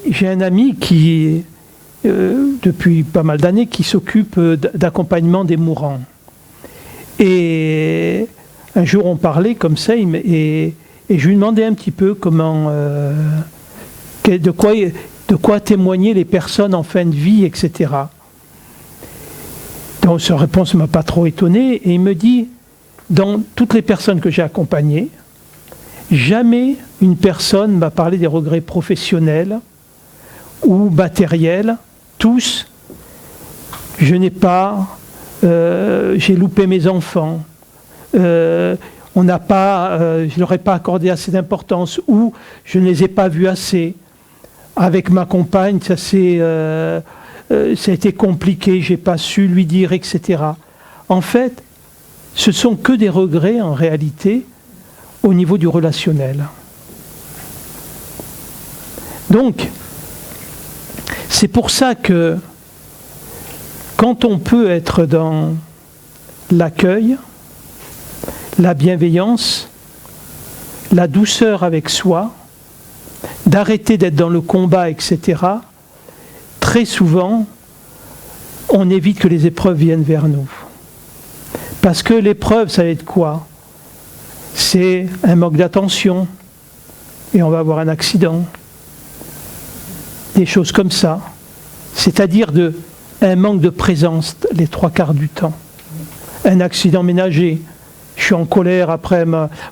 j'ai un ami qui, depuis pas mal d'années, qui s'occupe d'accompagnement des mourants. Et un jour, on parlait comme ça, et je lui demandais un petit peu comment, de quoi témoigner les personnes en fin de vie, etc. Donc, sa réponse ne m'a pas trop étonné, et il me dit, dans toutes les personnes que j'ai accompagnées, jamais une personne m'a parlé des regrets professionnels ou matériels. Tous, je n'ai pas, j'ai loupé mes enfants, on n'a pas, je leur ai pas accordé assez d'importance, ou je ne les ai pas vus assez. Avec ma compagne, ça a été compliqué, j'ai pas su lui dire, etc. En fait, ce sont que des regrets en réalité au niveau du relationnel. Donc, c'est pour ça que quand on peut être dans l'accueil, la bienveillance, la douceur avec soi, d'arrêter d'être dans le combat, etc., très souvent, on évite que les épreuves viennent vers nous. Parce que l'épreuve, ça va être quoi? C'est un manque d'attention, et on va avoir un accident. Des choses comme ça. C'est-à-dire un manque de présence les 3/4 du temps. Un accident ménager. Je suis en colère après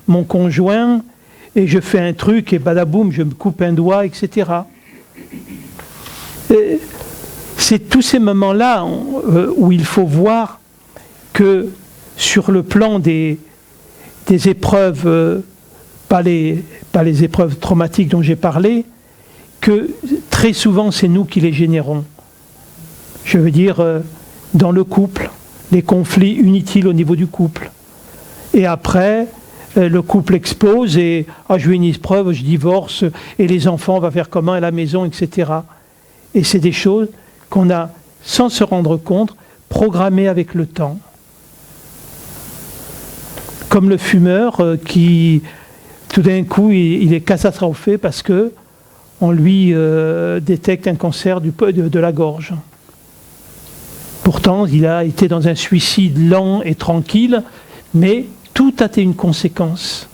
mon conjoint, et je fais un truc, et badaboum, je me coupe un doigt, etc. C'est tous ces moments-là où il faut voir que sur le plan des épreuves, pas les épreuves traumatiques dont j'ai parlé, que très souvent c'est nous qui les générons. Je veux dire, dans le couple, les conflits inutiles au niveau du couple. Et après, le couple explose et je veux une épreuve, je divorce, et les enfants, on va faire comment à la maison, etc. Et c'est des choses qu'on a, sans se rendre compte, programmées avec le temps. Comme le fumeur qui, tout d'un coup, il est catastrophé parce que on lui détecte un cancer de la gorge. Pourtant, il a été dans un suicide lent et tranquille, mais tout a été une conséquence.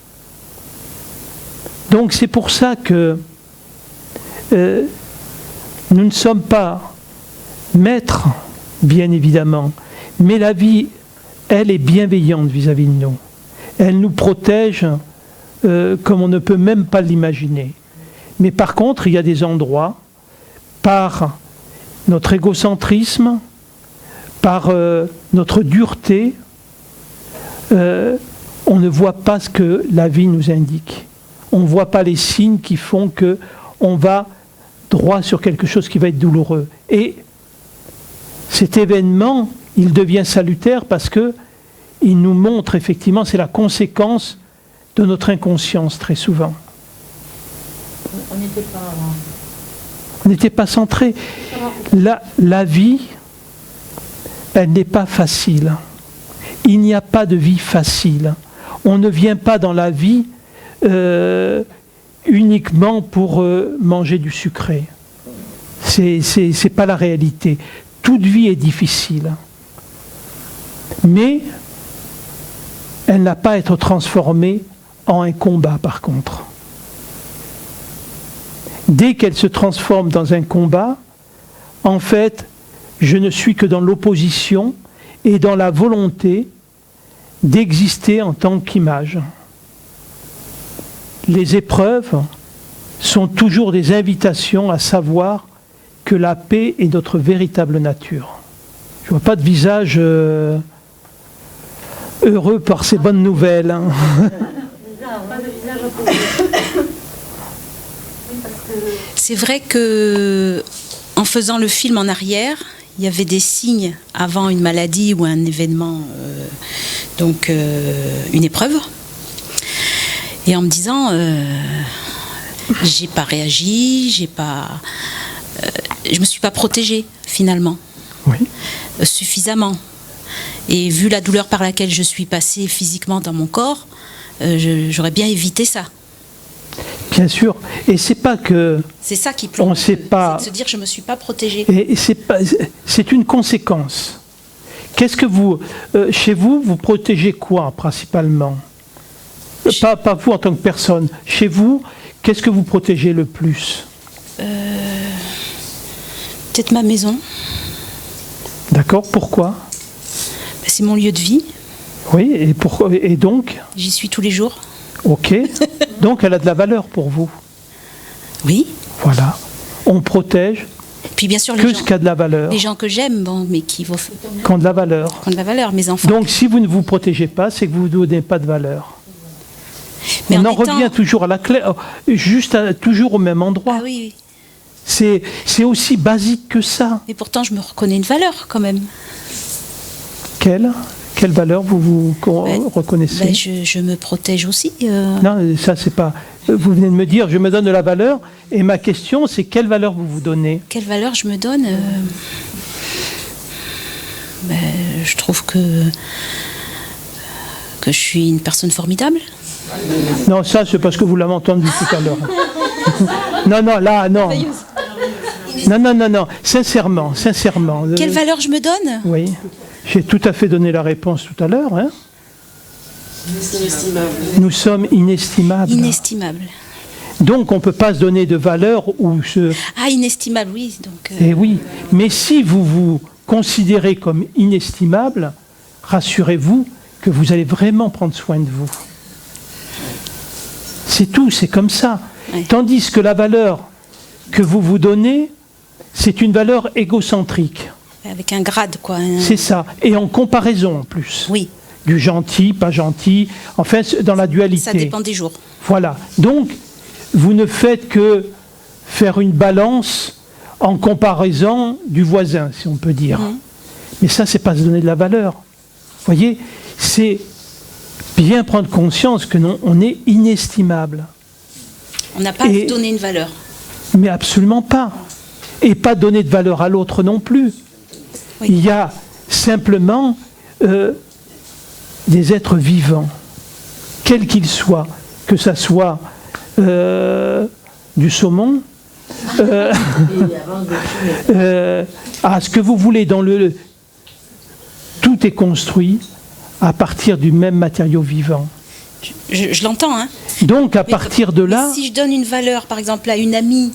Donc c'est pour ça que nous ne sommes pas maîtres, bien évidemment, mais la vie, elle est bienveillante vis-à-vis de nous. Elle nous protège comme on ne peut même pas l'imaginer. Mais par contre, il y a des endroits, par notre égocentrisme, par notre dureté, on ne voit pas ce que la vie nous indique. On ne voit pas les signes qui font qu'on va droit sur quelque chose qui va être douloureux. Et cet événement, il devient salutaire parce qu'il nous montre effectivement, c'est la conséquence de notre inconscience très souvent. On n'était pas centré. La vie, elle n'est pas facile. Il n'y a pas de vie facile. On ne vient pas dans la vie uniquement pour manger du sucré. C'est pas la réalité. Toute vie est difficile. Mais elle n'a pas à être transformée en un combat, par contre. Dès qu'elle se transforme dans un combat, en fait, je ne suis que dans l'opposition et dans la volonté d'exister en tant qu'image. Les épreuves sont toujours des invitations à savoir que la paix est notre véritable nature. Je ne vois pas de visage heureux par ces bonnes nouvelles. Hein. C'est vrai que en faisant le film en arrière, il y avait des signes avant une maladie ou un événement, une épreuve. Et en me disant, j'ai pas réagi, je me suis pas protégée finalement, oui. Suffisamment. Et vu la douleur par laquelle je suis passée physiquement dans mon corps, j'aurais bien évité ça. Bien sûr. Et c'est pas que... C'est ça qui plombe. On sait pas... C'est de se dire je me suis pas protégée. Et c'est une conséquence. Qu'est-ce que vous... chez vous, vous protégez quoi, principalement? Pas vous en tant que personne. Chez vous, qu'est-ce que vous protégez le plus? Peut-être ma maison. D'accord, pourquoi? C'est mon lieu de vie. Oui, et donc? J'y suis tous les jours. Ok. Donc elle a de la valeur pour vous. Oui. Voilà. On protège Puis bien sûr, que ce qui a de la valeur. Les gens que j'aime, bon, mais qui vont... Qui ont de la valeur. Qui ont de la valeur, mes enfants. Donc si vous ne vous protégez pas, c'est que vous ne donnez pas de valeur. Mais on en revient toujours à la clé, toujours au même endroit. Ah oui, oui. C'est aussi basique que ça. Et pourtant, je me reconnais une valeur quand même. Quelle valeur vous reconnaissez? Je me protège aussi. Non, ça c'est pas... Vous venez de me dire, je me donne de la valeur, et ma question c'est quelle valeur vous vous donnez? Quelle valeur je me donne? Je trouve que je suis une personne formidable. Non, ça c'est parce que vous l'avez entendu tout à l'heure. Non, là, non. Non, sincèrement. Quelle valeur je me donne? Oui, j'ai tout à fait donné la réponse tout à l'heure. Hein. Nous sommes inestimables. Inestimables. Donc on ne peut pas se donner de valeur ou se... Ah, inestimable, oui. Donc, Eh oui, mais si vous vous considérez comme inestimable, rassurez-vous que vous allez vraiment prendre soin de vous. C'est tout, c'est comme ça. Ouais. Tandis que la valeur que vous vous donnez, c'est une valeur égocentrique. Avec un grade, quoi. C'est ça. Et en comparaison, en plus. Oui. Du gentil, pas gentil, enfin, dans la dualité. Ça dépend des jours. Voilà. Donc, vous ne faites que faire une balance en comparaison du voisin, si on peut dire. Mmh. Mais ça, c'est pas se donner de la valeur. Vous voyez, c'est bien prendre conscience que non, on est inestimable. On n'a pas à se donner une valeur. Mais absolument pas. Et pas donner de valeur à l'autre non plus. Oui. Il y a simplement des êtres vivants, quels qu'ils soient, que ça soit du saumon, à ce que vous voulez dans le... Tout est construit à partir du même matériau vivant. Je l'entends, hein. Donc à partir de là... Si je donne une valeur, par exemple, à une amie,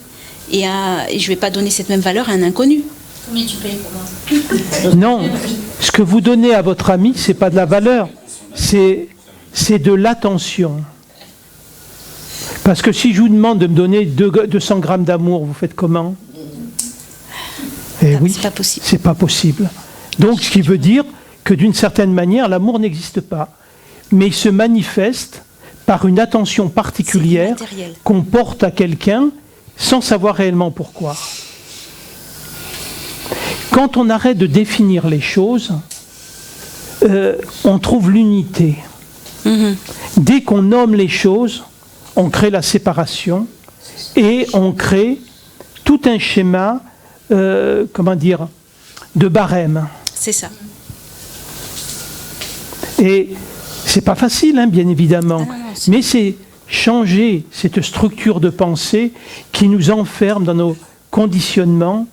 et je ne vais pas donner cette même valeur à un inconnu. Combien tu payes pour moi? Non, ce que vous donnez à votre ami, c'est pas de la valeur, c'est de l'attention. Parce que si je vous demande de me donner 200 grammes d'amour, vous faites comment? Eh oui, c'est pas possible. C'est pas possible. Donc ce qui veut dire que d'une certaine manière, l'amour n'existe pas. Mais il se manifeste par une attention particulière qu'on porte à quelqu'un sans savoir réellement pourquoi. Quand on arrête de définir les choses, on trouve l'unité. Mmh. Dès qu'on nomme les choses, on crée la séparation et on crée tout un schéma, comment dire, de barème. C'est ça. Et c'est pas facile, hein, bien évidemment, mais c'est changer cette structure de pensée qui nous enferme dans nos conditionnements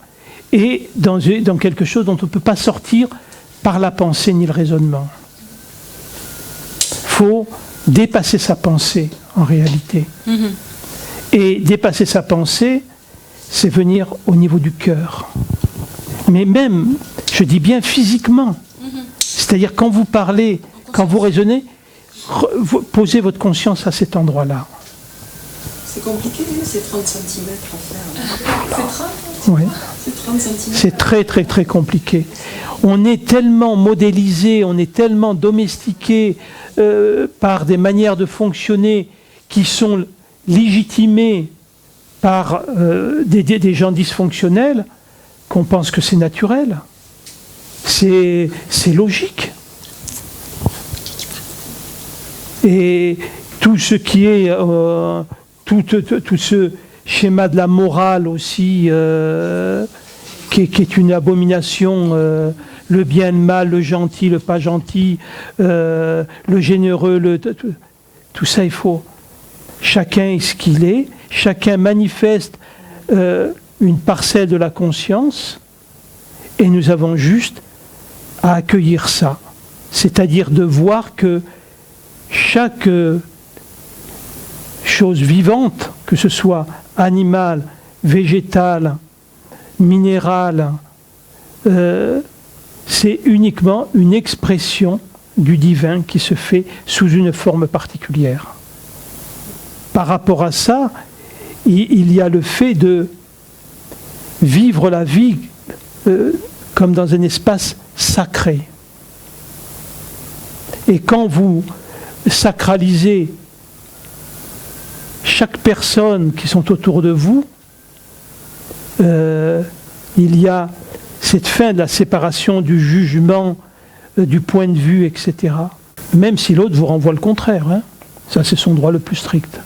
et dans quelque chose dont on ne peut pas sortir par la pensée ni le raisonnement. Il faut dépasser sa pensée, en réalité. Mm-hmm. Et dépasser sa pensée, c'est venir au niveau du cœur. Mais même, je dis bien physiquement, mm-hmm. C'est-à-dire quand vous parlez, quand vous raisonnez, posez votre conscience à cet endroit-là. C'est compliqué, c'est 30 cm à faire. C'est 30 Oui. C'est 30 cm. C'est très, très, très compliqué. On est tellement modélisé, on est tellement domestiqué par des manières de fonctionner qui sont légitimées par des gens dysfonctionnels qu'on pense que c'est naturel. C'est logique. Et tout ce qui est, tout ce schéma de la morale aussi, qui est une abomination, le bien, le mal, le gentil, le pas gentil, le généreux, tout ça, il faut chacun est ce qu'il est, chacun manifeste une parcelle de la conscience, et nous avons juste à accueillir ça. C'est-à-dire de voir que chaque chose vivante, que ce soit animale, végétale, minérale, c'est uniquement une expression du divin qui se fait sous une forme particulière. Par rapport à ça, il y a le fait de vivre la vie comme dans un espace sacré. Et quand vous sacralisez chaque personne qui sont autour de vous, il y a cette fin de la séparation du jugement, du point de vue, etc. Même si l'autre vous renvoie le contraire, hein. Ça c'est son droit le plus strict.